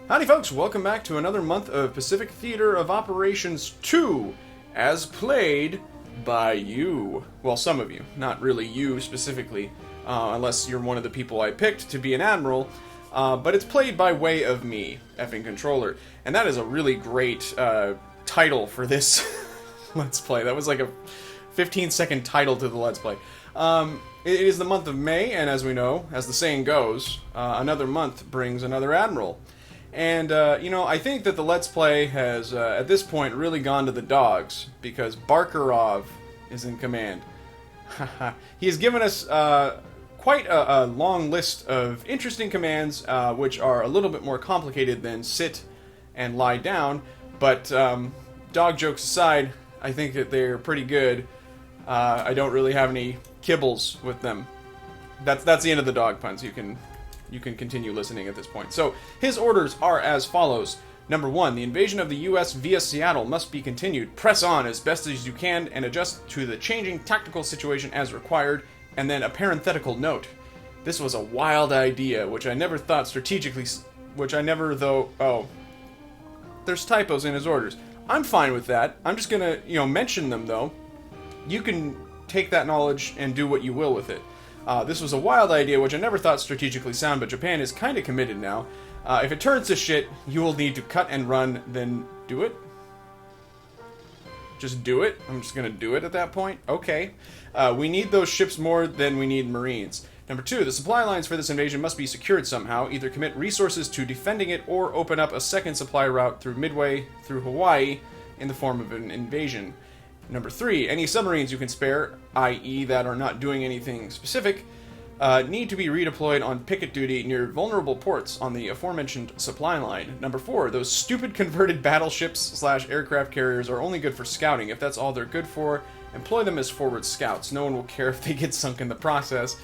Howdy folks, welcome back to another month of Pacific Theater of Operations 2, as played by you. Well, some of you, not really you specifically, unless you're one of the people I picked to be an admiral, but it's played by way of me, Effing Controller. And that is a really great title for this Let's Play. That was like a 15-second title to the Let's Play. It is the month of May, and as we know, as the saying goes, another month brings another admiral. And, you know, I think that the Let's Play has, at this point, really gone to the dogs, because Barkerov is in command. He has given us quite a long list of interesting commands, which are a little bit more complicated than sit and lie down, but dog jokes aside, I think that they're pretty good. I don't really have any kibbles with them. That's the end of the dog puns. You can continue listening at this point. So, his orders are as follows. Number 1, the invasion of the U.S. via Seattle must be continued. Press on as best as you can and adjust to the changing tactical situation as required. And then a parenthetical note. This was a wild idea, which I never thought strategically... Oh. There's typos in his orders. I'm fine with that. I'm just gonna, mention them, though. You can take that knowledge and do what you will with it. This was a wild idea, which I never thought strategically sound, but Japan is kind of committed now. If it turns to shit, you will need to cut and run, then do it? Just do it? I'm just gonna do it at that point? Okay. We need those ships more than we need Marines. Number 2, the supply lines for this invasion must be secured somehow. Either commit resources to defending it, or open up a second supply route through Midway, through Hawaii, in the form of an invasion. Number 3, any submarines you can spare, i.e. that are not doing anything specific, need to be redeployed on picket duty near vulnerable ports on the aforementioned supply line. Number 4, those stupid converted battleships / aircraft carriers are only good for scouting. If that's all they're good for, employ them as forward scouts. No one will care if they get sunk in the process.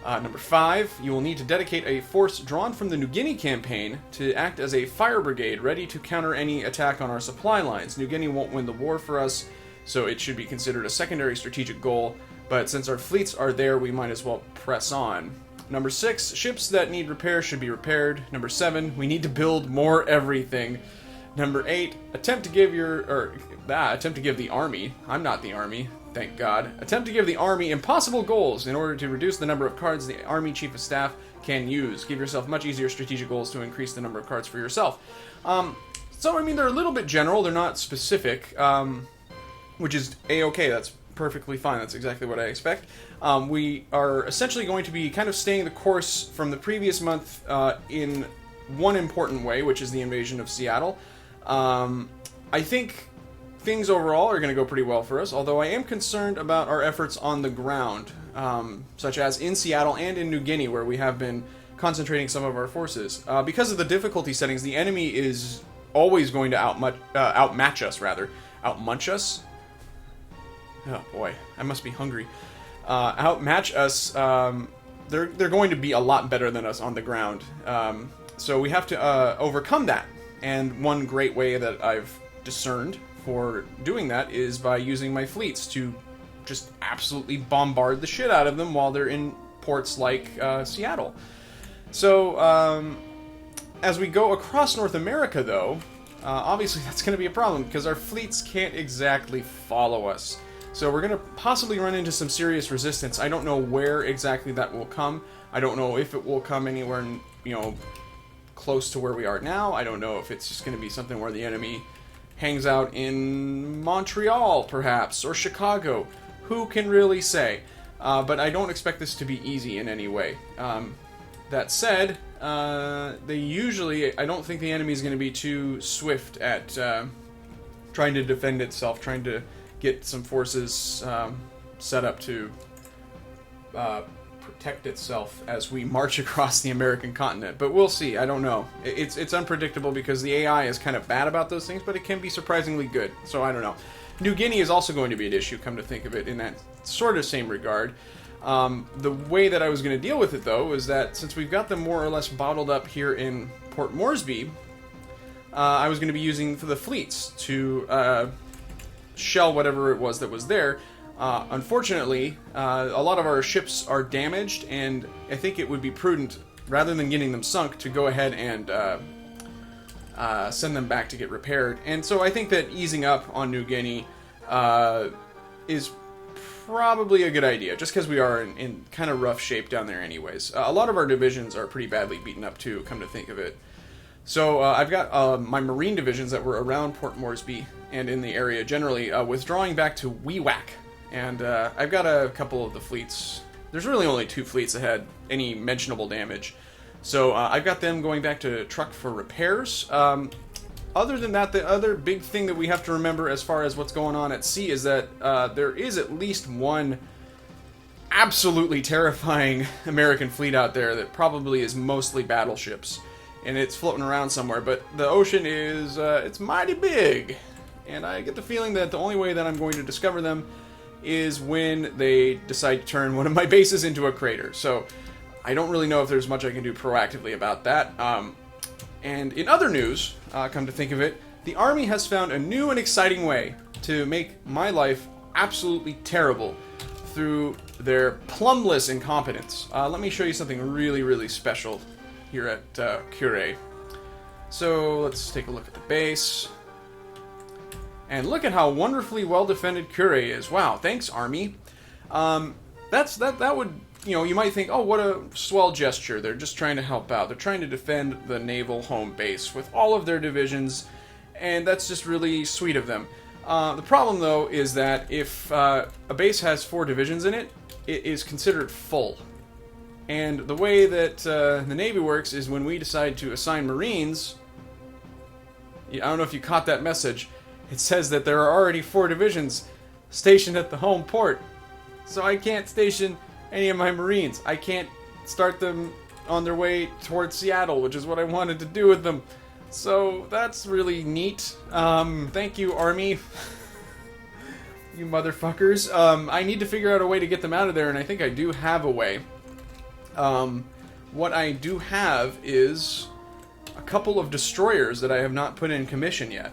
Number 5, you will need to dedicate a force drawn from the New Guinea campaign to act as a fire brigade ready to counter any attack on our supply lines. New Guinea won't win the war for us, so it should be considered a secondary strategic goal, but since our fleets are there, we might as well press on. Number 6, ships that need repair should be repaired. Number 7, we need to build more everything. Number 8, attempt to give the Army, I'm not the Army, thank God, attempt to give the Army impossible goals in order to reduce the number of cards the Army Chief of Staff can use. Give yourself much easier strategic goals to increase the number of cards for yourself. So, I mean, they're a little bit general, they're not specific, which is A-okay, that's perfectly fine, that's exactly what I expect. We are essentially going to be kind of staying the course from the previous month in one important way, which is the invasion of Seattle. I think things overall are going to go pretty well for us, although I am concerned about our efforts on the ground, such as in Seattle and in New Guinea, where we have been concentrating some of our forces. Because of the difficulty settings, the enemy is always going to outmatch us. Oh boy, I must be hungry. Outmatch us. They're going to be a lot better than us on the ground. So we have to overcome that. And one great way that I've discerned for doing that is by using my fleets to just absolutely bombard the shit out of them while they're in ports like Seattle. So as we go across North America, though, obviously that's going to be a problem because our fleets can't exactly follow us. So we're going to possibly run into some serious resistance. I don't know where exactly that will come. I don't know if it will come anywhere, close to where we are now. I don't know if it's just going to be something where the enemy hangs out in Montreal, perhaps, or Chicago. Who can really say? But I don't expect this to be easy in any way. That said, I don't think the enemy is going to be too swift at trying to defend itself, trying to get some forces set up to protect itself as we march across the American continent. But we'll see. I don't know. It's unpredictable because the AI is kind of bad about those things, but it can be surprisingly good. So I don't know. New Guinea is also going to be an issue, come to think of it, in that sort of same regard. The way that I was going to deal with it, though, is that since we've got them more or less bottled up here in Port Moresby, I was going to be using the fleets to shell whatever it was that was there. Unfortunately, a lot of our ships are damaged, and I think it would be prudent, rather than getting them sunk, to go ahead and send them back to get repaired. And so I think that easing up on New Guinea is probably a good idea, just because we are in kind of rough shape down there anyways. A lot of our divisions are pretty badly beaten up too, come to think of it. So I've got my Marine divisions that were around Port Moresby and in the area generally withdrawing back to Wewak. And I've got a couple of the fleets. There's really only 2 fleets that had any mentionable damage. So I've got them going back to Truk for repairs. Other than that, the other big thing that we have to remember as far as what's going on at sea is that there is at least one absolutely terrifying American fleet out there that probably is mostly battleships. And it's floating around somewhere, but the ocean is, it's mighty big. And I get the feeling that the only way that I'm going to discover them is when they decide to turn one of my bases into a crater. So I don't really know if there's much I can do proactively about that. And in other news, come to think of it, the Army has found a new and exciting way to make my life absolutely terrible through their plumbless incompetence. Let me show you something really, really special here at Cure. So let's take a look at the base. And look at how wonderfully well defended Cure is. Wow, thanks, Army. That would, you might think, oh, what a swell gesture. They're just trying to help out. They're trying to defend the naval home base with all of their divisions, and that's just really sweet of them. The problem, though, is that if a base has 4 divisions in it, it is considered full. And the way that the Navy works is when we decide to assign Marines, I don't know if you caught that message, it says that there are already 4 divisions stationed at the home port. So I can't station any of my Marines. I can't start them on their way towards Seattle, which is what I wanted to do with them. So that's really neat. Thank you, Army. You motherfuckers. I need to figure out a way to get them out of there, and I think I do have a way. What I do have is a couple of destroyers that I have not put in commission yet.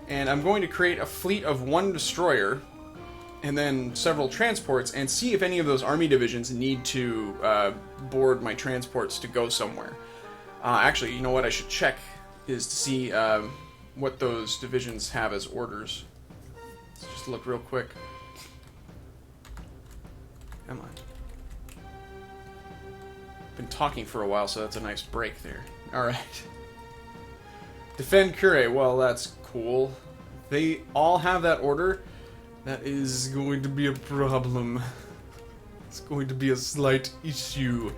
And I'm going to create a fleet of 1 destroyer and then several transports and see if any of those Army divisions need to board my transports to go somewhere. Actually, you know what I should check is to see what those divisions have as orders. Let's just look real quick. Come on. Been talking for a while, so that's a nice break there. Alright. Defend Cure. Well, that's cool. They all have that order. That is going to be a problem. It's going to be a slight issue.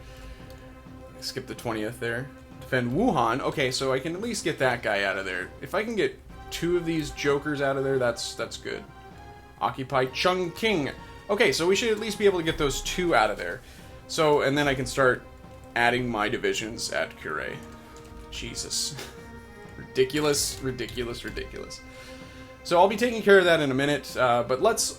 Skip the 20th there. Defend Wuhan. Okay, so I can at least get that guy out of there. If I can get 2 of these jokers out of there, that's good. Occupy Chongqing. Okay, so we should at least be able to get those 2 out of there. So, and then I can start adding my divisions at Cure. Jesus. Ridiculous, ridiculous, ridiculous. So I'll be taking care of that in a minute, but let's,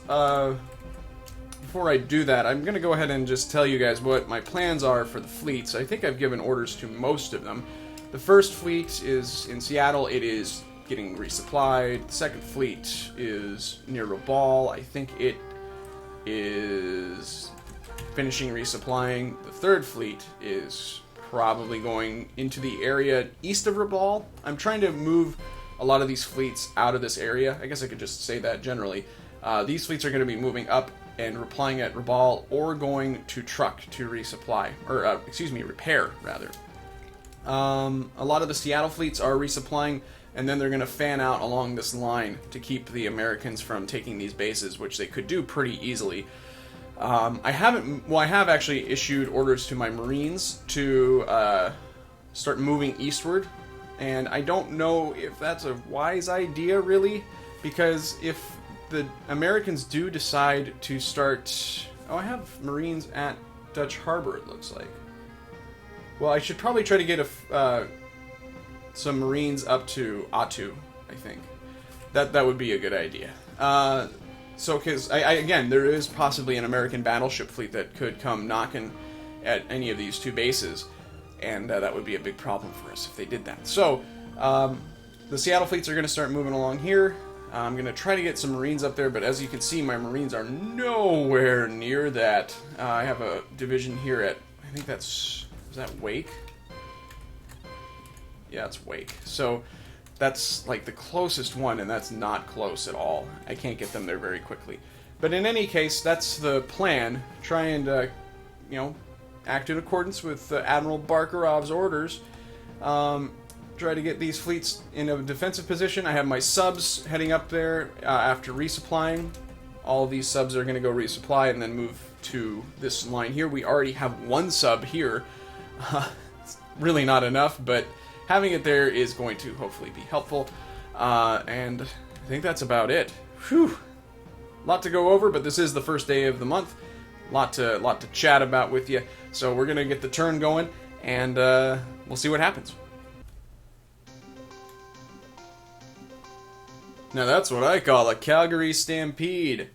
before I do that, I'm going to go ahead and just tell you guys what my plans are for the fleets. I think I've given orders to most of them. The first fleet is in Seattle. It is getting resupplied. The second fleet is near Rabaul. I think it is finishing resupplying. The third fleet is probably going into the area east of Rabaul. I'm trying to move a lot of these fleets out of this area. I guess I could just say that generally. These fleets are going to be moving up and replying at Rabaul or going to Truk to resupply, or repair, rather. A lot of the Seattle fleets are resupplying, and then they're going to fan out along this line to keep the Americans from taking these bases, which they could do pretty easily. I have actually issued orders to my Marines to start moving eastward, and I don't know if that's a wise idea, really, because if the Americans do decide to start... Oh, I have Marines at Dutch Harbor, it looks like. Well, I should probably try to get some Marines up to Atu, I think. That would be a good idea. So, because, again, there is possibly an American battleship fleet that could come knocking at any of these 2 bases, and that would be a big problem for us if they did that. So, the Seattle fleets are going to start moving along here. I'm going to try to get some Marines up there, but as you can see, my Marines are nowhere near that. I have a division here at, I think that's, is that Wake? Yeah, it's Wake. So that's like the closest one, and that's not close at all. I can't get them there very quickly. But in any case, that's the plan. Try and, act in accordance with Admiral Barkerov's orders. Try to get these fleets in a defensive position. I have my subs heading up there after resupplying. All of these subs are going to go resupply and then move to this line here. We already have one sub here. It's really not enough, but having it there is going to hopefully be helpful. And I think that's about it. Whew. Lot to go over, but this is the first day of the month. Lot to chat about with you. So we're going to get the turn going, and we'll see what happens. Now that's what I call a Calgary Stampede.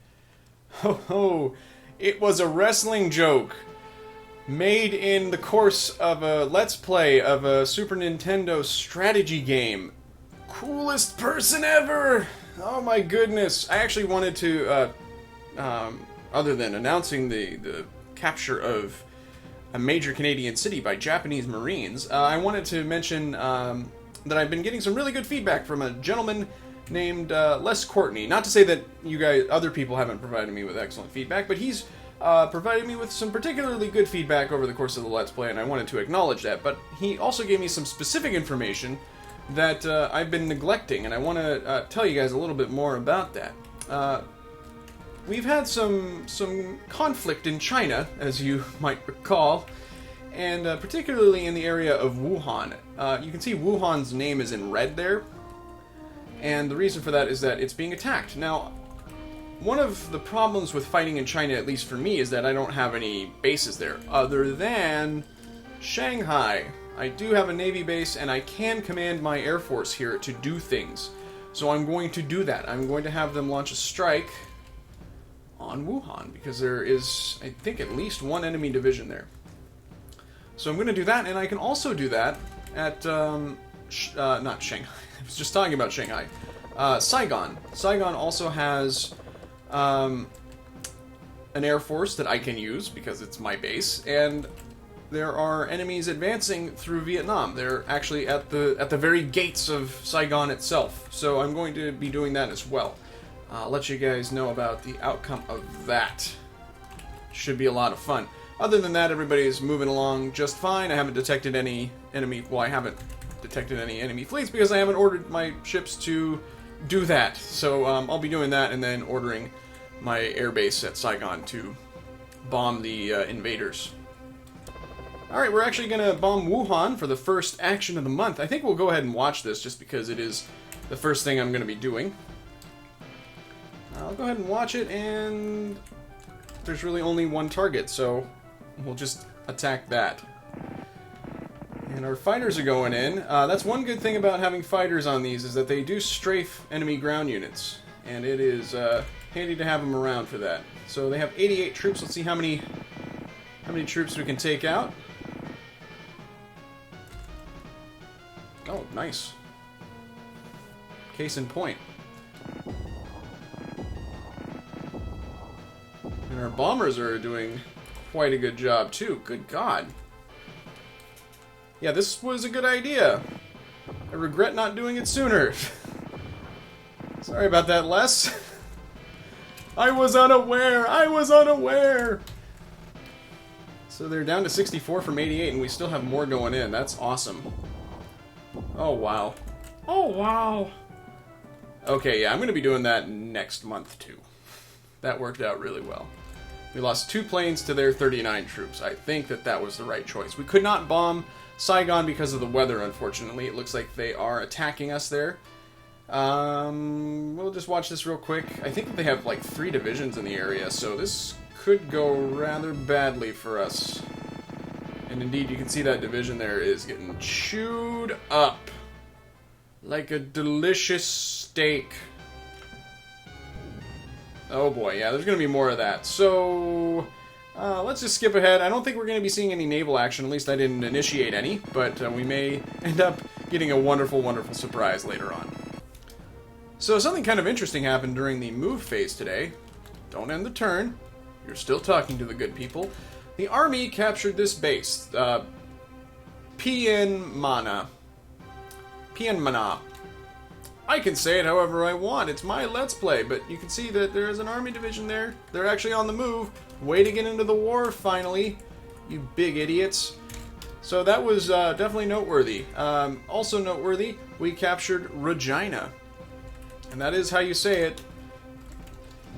Ho ho! It was a wrestling joke made in the course of a Let's Play of a Super Nintendo strategy game. Coolest person ever! Oh my goodness! I actually wanted to, other than announcing the capture of a major Canadian city by Japanese Marines, I wanted to mention that I've been getting some really good feedback from a gentleman named Les Courtney. Not to say that you guys, other people haven't provided me with excellent feedback, but he's provided me with some particularly good feedback over the course of the Let's Play, and I wanted to acknowledge that. But he also gave me some specific information that I've been neglecting, and I want to tell you guys a little bit more about that. We've had some conflict in China, as you might recall, and particularly in the area of Wuhan. You can see Wuhan's name is in red there, and the reason for that is that it's being attacked. Now, one of the problems with fighting in China, at least for me, is that I don't have any bases there, other than Shanghai. I do have a Navy base, and I can command my Air Force here to do things. So I'm going to do that. I'm going to have them launch a strike on Wuhan, because there is, I think, at least one enemy division there. So I'm going to do that, and I can also do that at, not Shanghai. I was just talking about Shanghai. Saigon. Saigon also has an Air Force that I can use, because it's my base, and there are enemies advancing through Vietnam. They're actually at the very gates of Saigon itself. So I'm going to be doing that as well. I'll let you guys know about the outcome of that. Should be a lot of fun. Other than that, everybody's moving along just fine. I haven't detected any enemy... Well, I haven't detected any enemy fleets because I haven't ordered my ships to do that. So I'll be doing that and then ordering my airbase at Saigon to bomb the invaders. Alright, we're actually going to bomb Wuhan for the first action of the month. I think we'll go ahead and watch this just because it is the first thing I'm going to be doing. I'll go ahead and watch it, and there's really only one target, so we'll just attack that. And our fighters are going in. That's one good thing about having fighters on these, is that they do strafe enemy ground units, and it is handy to have them around for that. So they have 88 troops. Let's see how many troops we can take out. Oh, nice. Case in point. And our bombers are doing quite a good job, too. Good God. Yeah, this was a good idea. I regret not doing it sooner. Sorry about that, Les. I was unaware! I was unaware! So they're down to 64 from 88, and we still have more going in. That's awesome. Oh, wow. Oh, wow. Okay, yeah, I'm going to be doing that next month, too. That worked out really well. We lost 2 planes to their 39 troops. I think that was the right choice. We could not bomb Saigon because of the weather, unfortunately. It looks like they are attacking us there. We'll just watch this real quick. I think that they have like 3 divisions in the area, so this could go rather badly for us. And indeed, you can see that division there is getting chewed up like a delicious steak. Oh boy, yeah, there's going to be more of that. So, let's just skip ahead. I don't think we're going to be seeing any naval action. At least I didn't initiate any, but we may end up getting a wonderful, wonderful surprise later on. So something kind of interesting happened during the move phase today. Don't end the turn. You're still talking to the good people. The army captured this base, PN Mana. Pienmana. I can say it however I want. It's my Let's Play, but you can see that there is an army division there. They're actually on the move. Way to get into the war, finally. You big idiots. So that was definitely noteworthy. Also noteworthy, we captured Regina. And that is how you say it.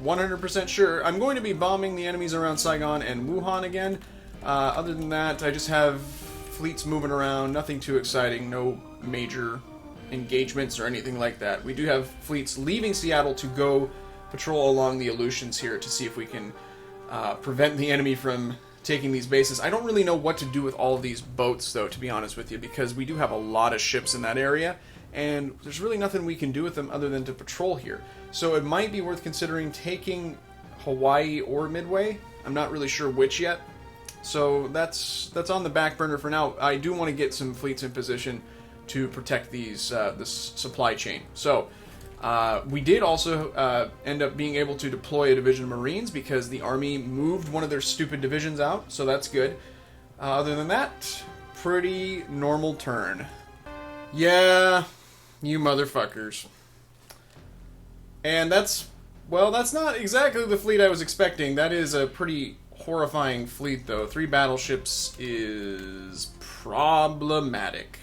100% sure. I'm going to be bombing the enemies around Saigon and Wuhan again. Other than that, I just have fleets moving around. Nothing too exciting. No major engagements or anything like that. We do have fleets leaving Seattle to go patrol along the Aleutians here to see if we can prevent the enemy from taking these bases. I don't really know what to do with all of these boats, though, to be honest with you, because we do have a lot of ships in that area, and there's really nothing we can do with them other than to patrol here. So it might be worth considering taking Hawaii or Midway. I'm not really sure which yet. So that's on the back burner for now. I do want to get some fleets in position to protect these this supply chain. So we did also end up being able to deploy a division of Marines because the Army moved one of their stupid divisions out, so that's good. Other than that, pretty normal turn. Yeah, you motherfuckers. And that's not exactly the fleet I was expecting. That is a pretty horrifying fleet, though. 3 battleships is problematic.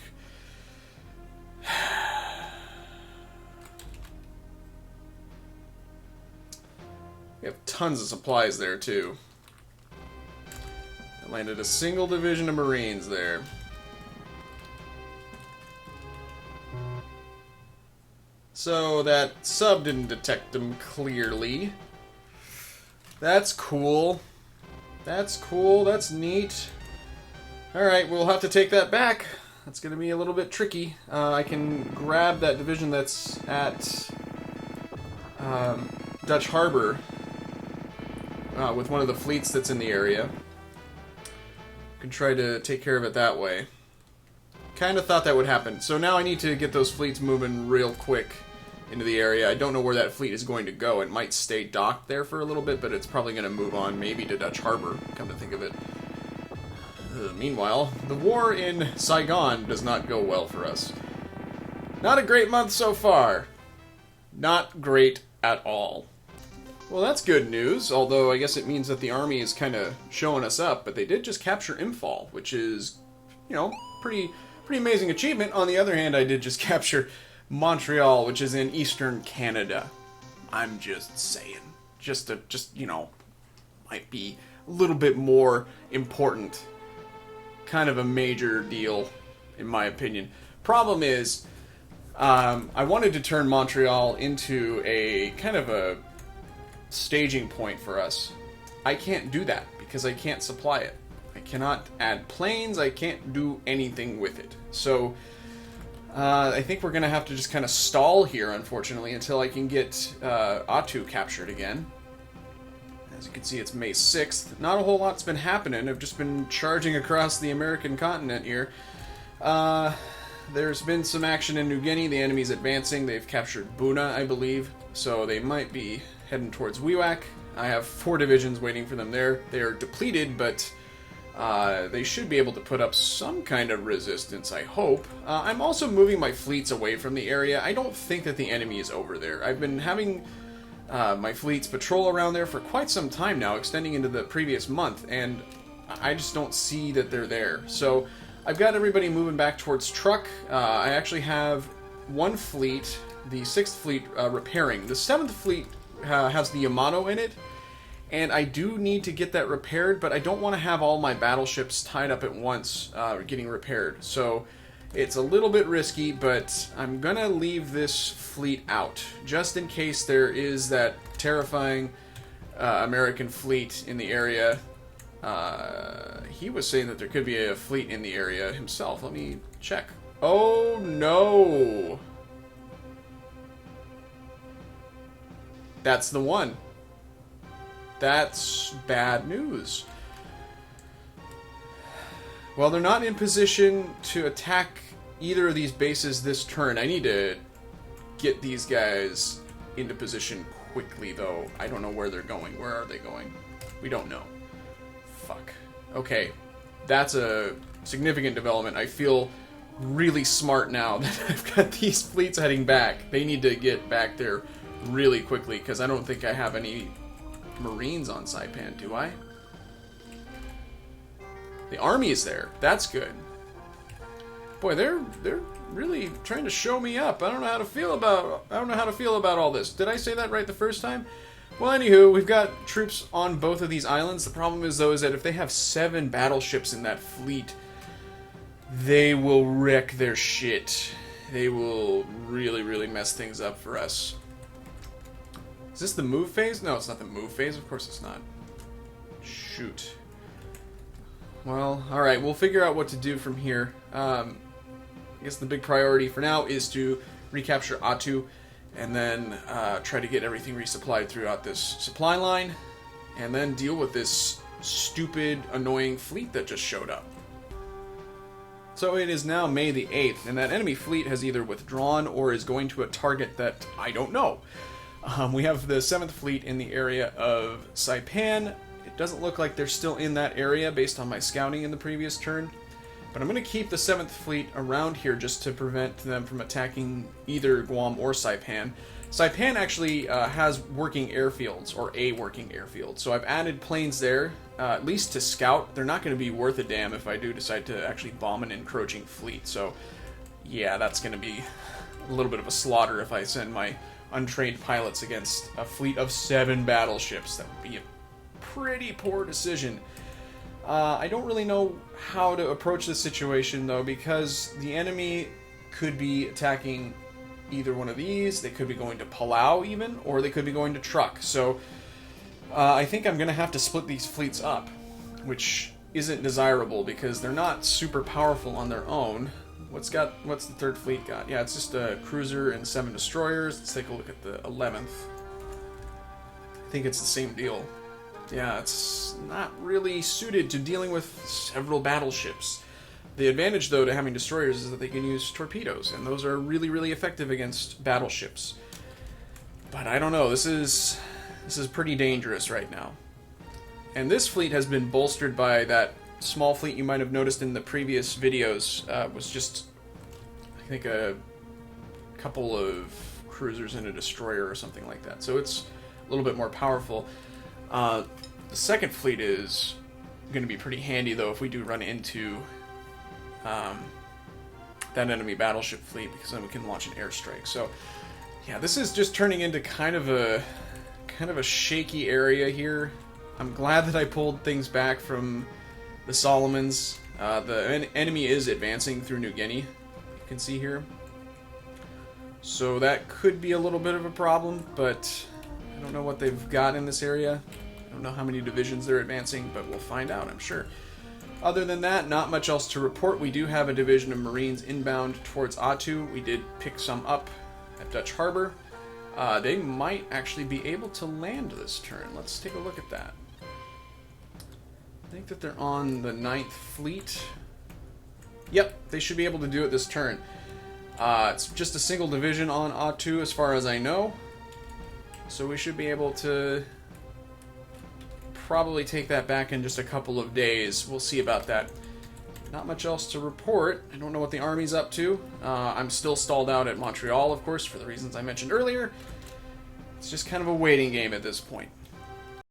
We have tons of supplies there, too. I landed a single division of Marines there. So that sub didn't detect them clearly. That's cool. That's cool. That's neat. Alright, we'll have to take that back. That's going to be a little bit tricky. I can grab that division that's at Dutch Harbor with one of the fleets that's in the area. Can try to take care of it that way. Kind of thought that would happen. So now I need to get those fleets moving real quick into the area. I don't know where that fleet is going to go. It might stay docked there for a little bit, but it's probably going to move on maybe to Dutch Harbor, come to think of it. Meanwhile, the war in Saigon does not go well for us. Not a great month so far. Not great at all. Well, that's good news, although I guess it means that the Army is kind of showing us up, but they did just capture Imphal, which is, you know, pretty amazing achievement. On the other hand, I did just capture Montreal, which is in eastern Canada. I'm just saying. Just, you know, might be a little bit more important. Kind of a major deal, in my opinion. Problem is, I wanted to turn Montreal into a kind of a staging point for us. I can't do that because I can't supply it. I cannot add planes. I can't do anything with it. So I think we're going to have to just kind of stall here, unfortunately, until I can get Atu captured again. As you can see, it's May 6th. Not a whole lot's been happening. I've just been charging across the American continent here. There's been some action in New Guinea. The enemy's advancing. They've captured Buna, I believe. So they might be heading towards Wewak. I have 4 divisions waiting for them there. They are depleted, but they should be able to put up some kind of resistance, I hope. I'm also moving my fleets away from the area. I don't think that the enemy is over there. I've been having my fleets patrol around there for quite some time now, extending into the previous month, and I just don't see that they're there. So I've got everybody moving back towards Truk. I actually have 1 fleet, the 6th fleet, repairing. The 7th fleet has the Yamato in it, and I do need to get that repaired, but I don't want to have all my battleships tied up at once getting repaired. So it's a little bit risky, but I'm going to leave this fleet out, just in case there is that terrifying American fleet in the area. He was saying that there could be a fleet in the area himself. Let me check. Oh, no! That's the one. That's bad news. Well, they're not in position to attack either of these bases this turn. I need to get these guys into position quickly, though. I don't know where they're going. Where are they going? We don't know. Fuck. Okay. That's a significant development. I feel really smart now that I've got these fleets heading back. They need to get back there really quickly, because I don't think I have any Marines on Saipan, do I? The army is there. That's good. Boy, they're really trying to show me up. I don't know how to feel about all this. Did I say that right the first time? Well, anywho, we've got troops on both of these islands. The problem is, though, is that if they have 7 battleships in that fleet, they will wreck their shit. They will really, really mess things up for us. Is this the move phase? No, it's not the move phase. Of course it's not. Shoot. Well, alright, we'll figure out what to do from here. I guess the big priority for now is to recapture Atu, and then try to get everything resupplied throughout this supply line, and then deal with this stupid, annoying fleet that just showed up. So it is now May the 8th, and that enemy fleet has either withdrawn or is going to a target that I don't know. We have the 7th Fleet in the area of Saipan. It doesn't look like they're still in that area based on my scouting in the previous turn. But I'm going to keep the 7th Fleet around here just to prevent them from attacking either Guam or Saipan. Saipan actually has working airfields, or a working airfield. So I've added planes there, at least to scout. They're not going to be worth a damn if I do decide to actually bomb an encroaching fleet. So yeah, that's going to be a little bit of a slaughter if I send my untrained pilots against a fleet of 7 battleships. That would be a pretty poor decision. I don't really know how to approach this situation, though, because the enemy could be attacking either one of these. They could be going to Palau, even, or they could be going to Truk. So I think I'm going to have to split these fleets up, which isn't desirable because they're not super powerful on their own. What's the 3rd Fleet got? Yeah, it's just a cruiser and 7 destroyers. Let's take a look at the 11th. I think it's the same deal. Yeah, it's not really suited to dealing with several battleships. The advantage, though, to having destroyers is that they can use torpedoes, and those are really, really effective against battleships. But I don't know, this is pretty dangerous right now. And this fleet has been bolstered by that small fleet you might have noticed in the previous videos. Was just, I think, a couple of cruisers and a destroyer or something like that. So it's a little bit more powerful. The 2nd Fleet is going to be pretty handy, though, if we do run into that enemy battleship fleet, because then we can launch an airstrike. So yeah, this is just turning into kind of a shaky area here. I'm glad that I pulled things back from the Solomons. The enemy is advancing through New Guinea, you can see here. So that could be a little bit of a problem, but I don't know what they've got in this area. I don't know how many divisions they're advancing, but we'll find out, I'm sure. Other than that, not much else to report. We do have a division of Marines inbound towards Atu. We did pick some up at Dutch Harbor. They might actually be able to land this turn. Let's take a look at that. I think that they're on the 9th Fleet. Yep, they should be able to do it this turn. It's just a single division on Atu as far as I know. So we should be able to probably take that back in just a couple of days. We'll see about that. Not much else to report. I don't know what the army's up to. I'm still stalled out at Montreal, of course, for the reasons I mentioned earlier. It's just kind of a waiting game at this point.